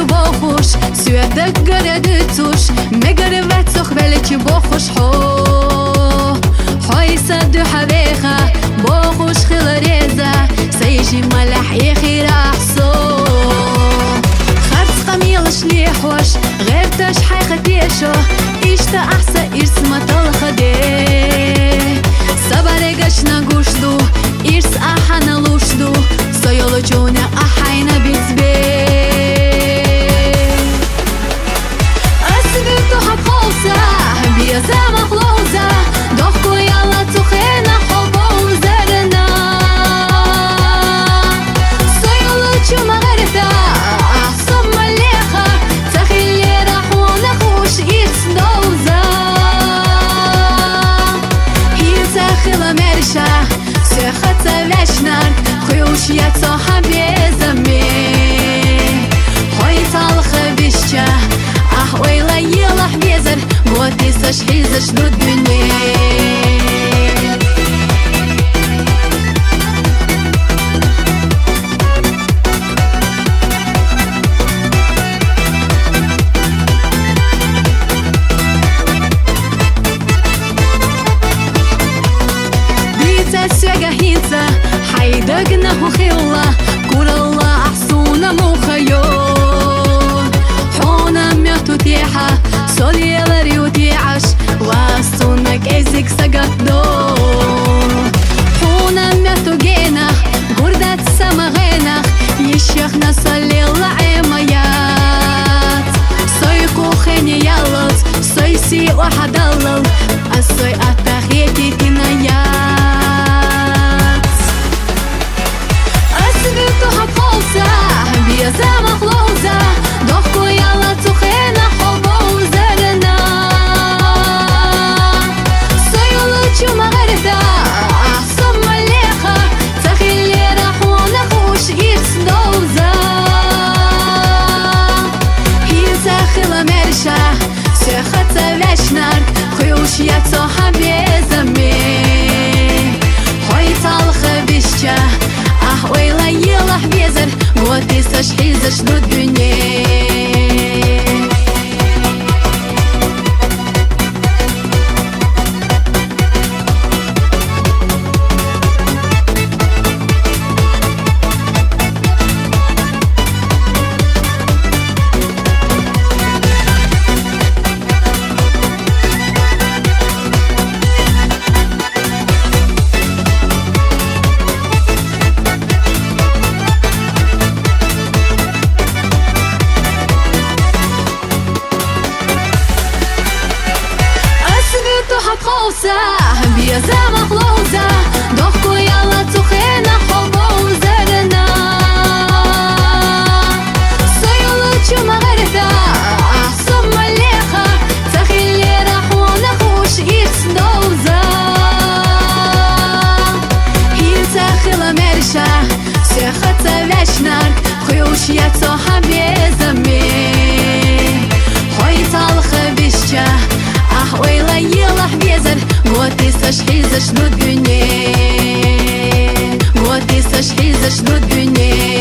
Bochush, syödök görödütus, megörvetszok vele ki bochush ho. حيصد حبيخة بوخوش خلريزة سيجي ملح يخي رحصو خرص قميلش ليحوش غير تش حيختيشو إشتا أحسا إرس مطلخة دي سباريقش نقوشدو إرس أحانا لوشدو سيولو جونا أحاينا بيتبي أسبيتو حبخوصة بيزا مخلوزة ضحكو يلا تخينا حبو زرنا سيولو جو مغرثة أحسن مليخة تخيلي رحونا خوش إرس دوزة هي تخيلة مرشة سيخة وشنار خوش يتصوحا بيزمي هاي طالخة بيشة ويلا يلا حبيزر بوتي سشحيزش دو الدنيا بيتا سيغا هينتا حيدقنا هو خيولا كور الله أحسونا موخيو تيحة سولي لريوتيعش واستونك ازيك سقطدو حونا ميتو جينا قردات سمغينا يشيخنا سولي العميات سويكو خيني يالوت سويسي وحدالل السوي أتاخيتي تنايات أسبيتو حبخوصة بيزا مخلوزة ضحكو يلا تخينا حبو زرنا سيولو جو مغرثة أحسن مليخة تخيلي رحونا خوش إرس دوزة هي تخيلة مرشة سيخة وشنار خوش يتصوحا بيزمي هاي طالخة بيشة ويلا يلا حبيزر بوتي سشحيزش دو الدنيا بيزا مخلوزة ضحكو يلا تخينا حبو زرنا سيولو جو مغرثة أحسن مليخة تخيلي رحونا خوش إرس دوزة هي تخيلة مرشة سيخة وشنار خوش يتصوحا بيزمي هاي طالخة بيشة ويلا يلا حبيزر بوتي سشحيزش دو الدنيا بوتي سشحيزش دو الدنيا